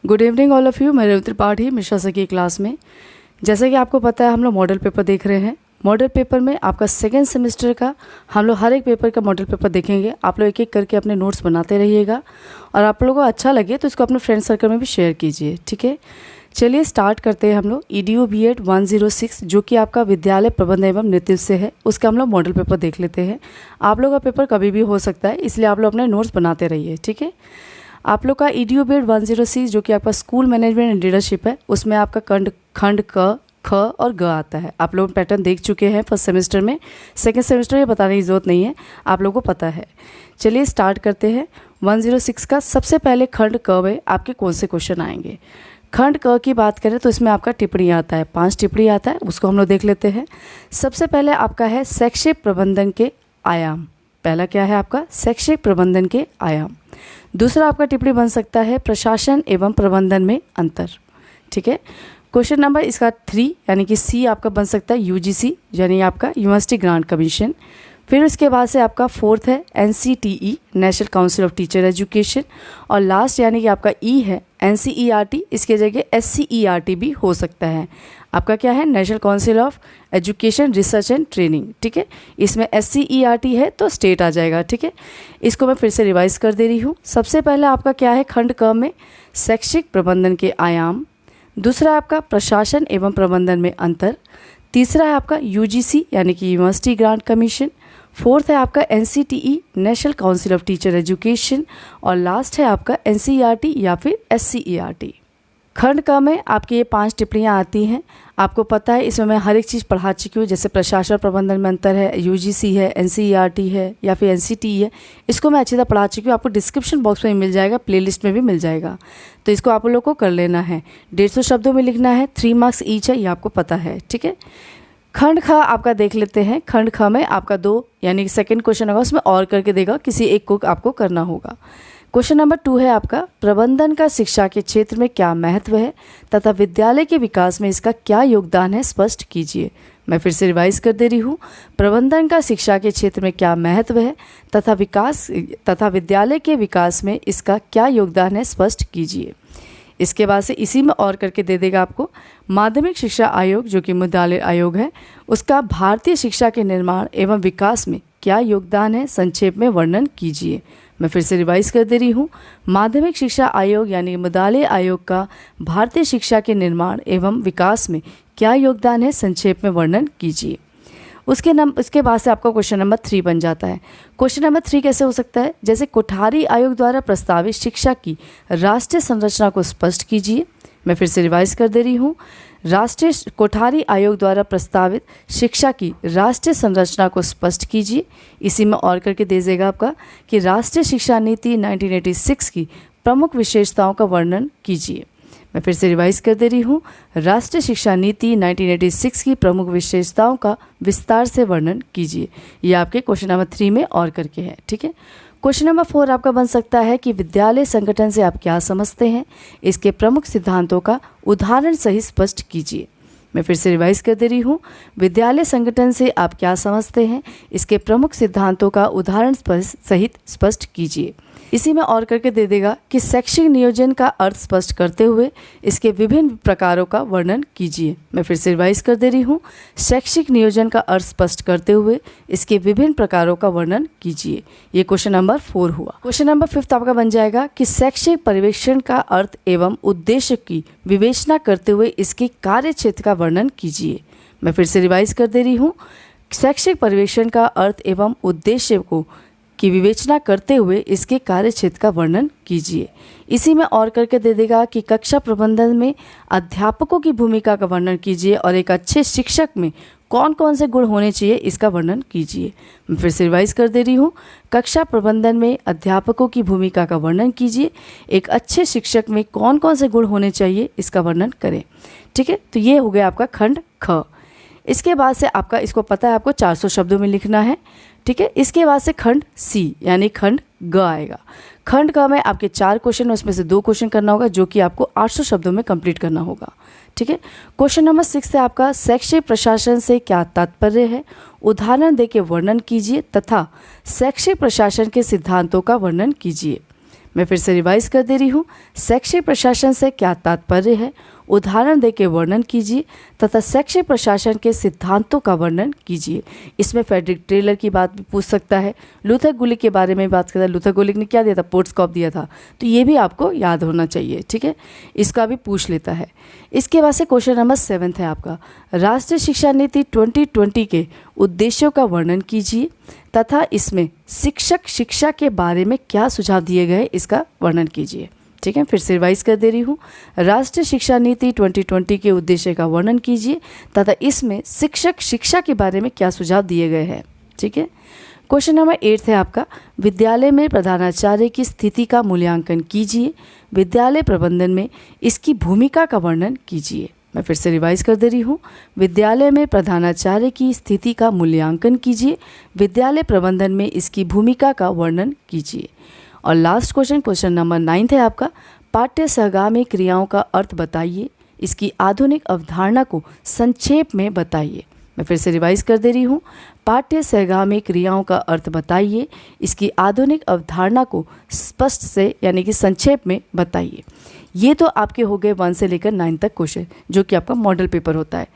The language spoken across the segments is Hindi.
Good evening all of you. मैं रेवती त्रिपाठी मिश्रा सर की क्लास में। जैसा कि आपको पता है हम लोग मॉडल पेपर देख रहे हैं। मॉडल पेपर में आपका सेकेंड सेमेस्टर का हम लोग हर एक पेपर का मॉडल पेपर देखेंगे। आप लोग एक एक करके अपने नोट्स बनाते रहिएगा और आप लोगों को अच्छा लगे तो इसको अपने फ्रेंड सर्कल में भी शेयर कीजिए, ठीक है। चलिए स्टार्ट करते हैं हम लोग। EDU B.Ed 106 जो कि आपका विद्यालय प्रबंधन एवं नेतृत्व से है, उसका हम लोग मॉडल पेपर देख लेते हैं। आप लोग का पेपर कभी भी हो सकता है, इसलिए आप लोग अपने नोट्स बनाते रहिए, ठीक है। आप लोग का EDU B.Ed 106 जो कि आपका स्कूल मैनेजमेंट एंड लीडरशिप है, उसमें आपका खंड क, ख और ग आता है। आप लोग पैटर्न देख चुके हैं फर्स्ट सेमेस्टर में। सेकेंड सेमेस्टर में बताने की ज़रूरत नहीं है, आप लोगों को पता है। चलिए स्टार्ट करते हैं। 106 का सबसे पहले खंड क में आपके कौन से क्वेश्चन आएंगे। खंड क की बात करें तो इसमें आपका टिप्पणी आता है, 5 टिप्पणी आता है, उसको हम लोग देख लेते हैं। सबसे पहले आपका है शैक्षिक प्रबंधन के आयाम। पहला क्या है आपका, शैक्षिक प्रबंधन के आयाम। दूसरा आपका टिप्पणी बन सकता है प्रशासन एवं प्रबंधन में अंतर, ठीक है। क्वेश्चन नंबर इसका 3 यानी कि सी आपका बन सकता है UGC यानी आपका यूनिवर्सिटी ग्रांट कमीशन। फिर उसके बाद से आपका 4th है NCTE national council of teacher education. और लास्ट यानी कि आपका E है NCERT, इसके जगह SCERT भी हो सकता है। आपका क्या है, national council of education research and training, ठीक है। इसमें SCERT है तो स्टेट आ जाएगा, ठीक है। इसको मैं फिर से रिवाइज कर दे रही हूँ। सबसे पहले आपका क्या है, खंड क में शैक्षिक प्रबंधन के आयाम। दूसरा आपका प्रशासन एवं प्रबंधन में अंतर। तीसरा है आपका UGC यानी कि यूनिवर्सिटी ग्रांट कमीशन। 4th है आपका NCTE national council of teacher education. और लास्ट है आपका NCERT या फिर SCERT। खंड क में आपकी ये 5 टिप्पणियाँ आती हैं। आपको पता है इसमें मैं हर एक चीज़ पढ़ा चुकी हूँ, जैसे प्रशासन प्रबंधन में अंतर है, UGC है, NCERT है या फिर NCTE है, इसको मैं अच्छी तरह पढ़ा चुकी हूँ। आपको डिस्क्रिप्शन बॉक्स में मिल जाएगा, प्लेलिस्ट में भी मिल जाएगा, तो इसको आप लोग को कर लेना है। 150 शब्दों में लिखना है, 3 मार्क्स ईच है, ये आपको पता है, ठीक है। खंड ख आपका देख लेते हैं। खंड ख में आपका 2 यानी कि सेकेंड क्वेश्चन होगा, उसमें और करके देगा, किसी एक को आपको करना होगा। क्वेश्चन नंबर 2 है आपका प्रबंधन का शिक्षा के क्षेत्र में क्या महत्व है तथा विद्यालय के विकास में इसका क्या योगदान है, स्पष्ट कीजिए। मैं फिर से रिवाइज कर दे रही हूँ। प्रबंधन का शिक्षा के क्षेत्र में क्या महत्व है तथा विद्यालय के विकास में इसका क्या योगदान है, स्पष्ट कीजिए। इसके बाद से इसी में और करके दे देगा आपको माध्यमिक शिक्षा आयोग जो कि विद्यालय आयोग है, उसका भारतीय शिक्षा के निर्माण एवं विकास में क्या योगदान है, संक्षेप में वर्णन कीजिए। मैं फिर से रिवाइज कर दे रही हूँ। माध्यमिक शिक्षा आयोग यानी विद्यालय आयोग का भारतीय शिक्षा के निर्माण एवं विकास में क्या योगदान है, संक्षेप में वर्णन कीजिए। उसके बाद से आपका क्वेश्चन नंबर 3 बन जाता है। क्वेश्चन नंबर 3 कैसे हो सकता है, जैसे कोठारी आयोग द्वारा प्रस्तावित शिक्षा की राष्ट्रीय संरचना को स्पष्ट कीजिए। मैं फिर से रिवाइज कर दे रही हूँ। राष्ट्रीय कोठारी आयोग द्वारा प्रस्तावित शिक्षा की राष्ट्रीय संरचना को स्पष्ट कीजिए। इसी में और करके दे देगा आपका कि राष्ट्रीय शिक्षा नीति 1986 की प्रमुख विशेषताओं का वर्णन कीजिए। मैं फिर से रिवाइज कर दे रही हूँ। राष्ट्रीय शिक्षा नीति 1986 की प्रमुख विशेषताओं का विस्तार से वर्णन कीजिए। ये आपके क्वेश्चन नंबर 3 में और करके है, ठीक है। क्वेश्चन नंबर 4 आपका बन सकता है कि विद्यालय संगठन से आप क्या समझते हैं, इसके प्रमुख सिद्धांतों का उदाहरण सहित स्पष्ट कीजिए। मैं फिर से रिवाइज कर दे रही हूँ। विद्यालय संगठन से आप क्या समझते हैं, इसके प्रमुख सिद्धांतों का उदाहरण सहित स्पष्ट कीजिए। इसी में और करके दे देगा कि शैक्षिक नियोजन का अर्थ स्पष्ट करते हुए इसके विभिन्न प्रकारों का वर्णन कीजिए। मैं फिर से रिवाइज कर दे रही हूँ। शैक्षिक नियोजन का अर्थ स्पष्ट करते हुए इसके विभिन्न प्रकारों का वर्णन कीजिए। ये क्वेश्चन नंबर 4 हुआ। क्वेश्चन नंबर 5 आपका बन जाएगा कि शैक्षिक पर्यवेक्षण का अर्थ एवं उद्देश्य की विवेचना करते हुए इसके कार्य क्षेत्र का वर्णन कीजिए। मैं फिर से रिवाइज कर दे रही हूँ। शैक्षिक पर्यवेक्षण का अर्थ एवं उद्देश्य की विवेचना करते हुए इसके कार्य क्षेत्र का वर्णन कीजिए। इसी में और करके दे देगा कि कक्षा प्रबंधन में अध्यापकों की भूमिका का वर्णन कीजिए और एक अच्छे शिक्षक में कौन कौन से गुण होने चाहिए, इसका वर्णन कीजिए। मैं फिर से रिवाइज कर दे रही हूँ। कक्षा प्रबंधन में अध्यापकों की भूमिका का वर्णन कीजिए, एक अच्छे शिक्षक में कौन कौन से गुण होने चाहिए, इसका वर्णन करें, ठीक है। तो ये हो गया आपका खंड ख। इसके बाद से आपका, इसको पता है आपको 400 शब्दों में लिखना है, ठीक है। इसके बाद से खंड C यानी खंड ग आएगा। खंड ग में आपके 4 क्वेश्चन, उसमें से 2 क्वेश्चन करना होगा जो कि आपको 800 शब्दों में कंप्लीट करना होगा, ठीक है। क्वेश्चन नंबर 6 है आपका शैक्षिक प्रशासन से क्या तात्पर्य है, उदाहरण देके वर्णन कीजिए तथा शैक्षिक प्रशासन के सिद्धांतों का वर्णन कीजिए। मैं फिर से रिवाइज कर दे रही हूँ। शैक्षिक प्रशासन से क्या तात्पर्य है, उदाहरण देके वर्णन कीजिए तथा शैक्षिक प्रशासन के सिद्धांतों का वर्णन कीजिए। इसमें फ्रेडरिक टेलर की बात भी पूछ सकता है, लूथर गुलिक के बारे में बात करता है। लूथर गुलिक ने क्या दिया था, पोर्ट्सकॉप दिया था, तो ये भी आपको याद होना चाहिए, ठीक है, इसका भी पूछ लेता है। इसके बाद से क्वेश्चन नंबर 7 है आपका, राष्ट्रीय शिक्षा नीति 2020 के उद्देश्यों का वर्णन कीजिए तथा इसमें शिक्षक शिक्षा के बारे में क्या सुझाव दिए गए, इसका वर्णन कीजिए। ठीक है, फिर से रिवाइज कर दे रही हूँ। राष्ट्रीय शिक्षा नीति 2020 के उद्देश्य का वर्णन कीजिए तथा इसमें शिक्षक शिक्षा के बारे में क्या सुझाव दिए गए हैं। ठीक है, क्वेश्चन नंबर 8 है आपका, विद्यालय में प्रधानाचार्य की स्थिति का मूल्यांकन कीजिए, विद्यालय प्रबंधन में इसकी भूमिका का वर्णन कीजिए। मैं फिर से रिवाइज कर दे रही हूँ। विद्यालय में प्रधानाचार्य की स्थिति का मूल्यांकन कीजिए, विद्यालय प्रबंधन में इसकी भूमिका का वर्णन कीजिए। और लास्ट क्वेश्चन, क्वेश्चन नंबर 9 है आपका, पाठ्य सहगामी क्रियाओं का अर्थ बताइए, इसकी आधुनिक अवधारणा को संक्षेप में बताइए। मैं फिर से रिवाइज कर दे रही हूँ। पाठ्य सहगामी क्रियाओं का अर्थ बताइए, इसकी आधुनिक अवधारणा को स्पष्ट से यानी कि संक्षेप में बताइए। ये तो आपके हो गए 1 से लेकर 9 तक क्वेश्चन, जो कि आपका मॉडल पेपर होता है।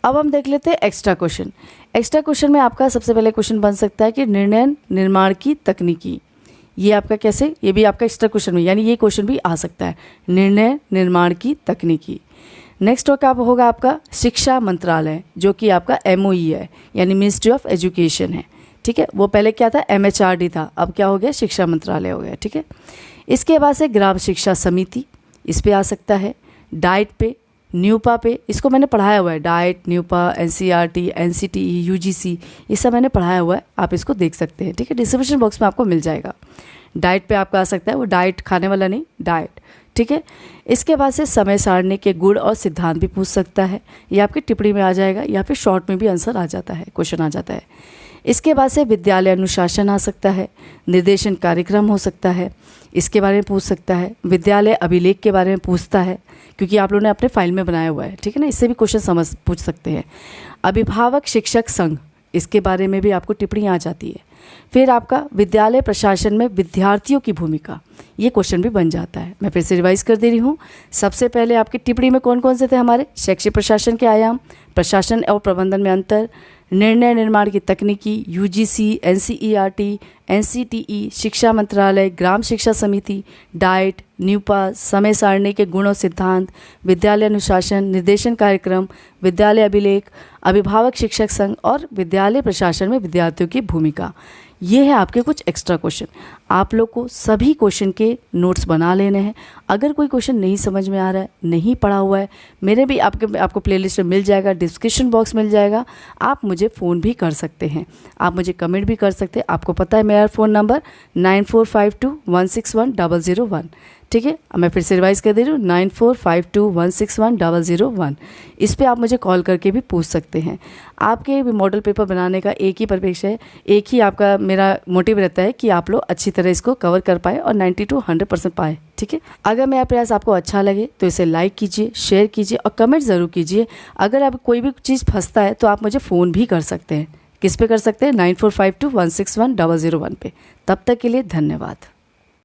अब हम देख लेते हैं एक्स्ट्रा क्वेश्चन। एक्स्ट्रा क्वेश्चन में आपका सबसे पहले क्वेश्चन बन सकता है कि निर्णय निर्माण की तकनीकी, ये आपका कैसे, ये भी आपका एक्स्ट्रा क्वेश्चन में, यानी ये क्वेश्चन भी आ सकता है, निर्णय निर्माण की तकनीकी। नेक्स्ट होगा आपका शिक्षा मंत्रालय, जो कि आपका MOE है, यानी मिनिस्ट्री ऑफ एजुकेशन है। ठीक है, वो पहले क्या था, MHRD था, अब क्या हो गया, शिक्षा मंत्रालय हो गया। ठीक है, इसके बाद से ग्राम शिक्षा समिति, इस पे आ सकता है। डाइट पे, न्यूपा पे, इसको मैंने पढ़ाया हुआ है, diet, NUEPA, NCERT, NCTE, UGC, ये सब मैंने पढ़ाया हुआ है, आप इसको देख सकते हैं। ठीक है, डिस्क्रिप्शन बॉक्स में आपको मिल जाएगा। डाइट पे आपका आ सकता है, वो डाइट खाने वाला नहीं, डाइट। ठीक है, इसके बाद से समय सारणी के गुण और सिद्धांत भी पूछ सकता है, ये आपकी टिप्पणी में आ जाएगा या फिर शॉर्ट में भी आंसर आ जाता है, क्वेश्चन आ जाता है। इसके बाद से विद्यालय अनुशासन आ सकता है, निर्देशन कार्यक्रम हो सकता है, इसके बारे में पूछ सकता है। विद्यालय अभिलेख के बारे में पूछता है, क्योंकि आप लोगों ने अपने फाइल में बनाया हुआ है। ठीक है ना, इससे भी क्वेश्चन पूछ सकते हैं। अभिभावक शिक्षक संघ, इसके बारे में भी आपको टिप्पणी आ जाती है। फिर आपका विद्यालय प्रशासन में विद्यार्थियों की भूमिका, ये क्वेश्चन भी बन जाता है। मैं फिर से रिवाइज कर दे रही हूँ। सबसे पहले आपकी टिप्पणी में कौन कौन से थे हमारे, शैक्षिक प्रशासन के आयाम, प्रशासन और प्रबंधन में अंतर, निर्णय निर्माण की तकनीकी, UGC, NCERT, NCTE, शिक्षा मंत्रालय, ग्राम शिक्षा समिति, डाइट, न्यूपा, समय सारणी के गुण और सिद्धांत, विद्यालय अनुशासन, निर्देशन कार्यक्रम, विद्यालय अभिलेख, अभिभावक शिक्षक संघ और विद्यालय प्रशासन में विद्यार्थियों की भूमिका। ये है आपके कुछ एक्स्ट्रा क्वेश्चन। आप लोग को सभी क्वेश्चन के नोट्स बना लेने हैं। अगर कोई क्वेश्चन नहीं समझ में आ रहा है, नहीं पढ़ा हुआ है, मेरे भी आपको प्लेलिस्ट में मिल जाएगा, डिस्क्रिप्शन बॉक्स मिल जाएगा। आप मुझे फ़ोन भी कर सकते हैं, आप मुझे कमेंट भी कर सकते हैं। आपको पता है मेरा फ़ोन नंबर 9452161001। ठीक है, मैं फिर से रिवाइज कर दे रही हूँ, 9452161001। इस पे आप मुझे कॉल करके भी पूछ सकते हैं। आपके भी मॉडल पेपर बनाने का एक ही परिप्रेक्ष्य है, एक ही आपका मेरा मोटिव रहता है कि आप लोग अच्छी तरह इसको कवर कर पाए और 90 to 100% पाए। ठीक है, अगर मेरा प्रयास आपको अच्छा लगे तो इसे लाइक कीजिए, शेयर कीजिए और कमेंट ज़रूर कीजिए। अगर आप कोई भी चीज़ फंसता है तो आप मुझे फ़ोन भी कर सकते हैं। किस पे कर सकते हैं, 9452161001 पे। तब तक के लिए धन्यवाद।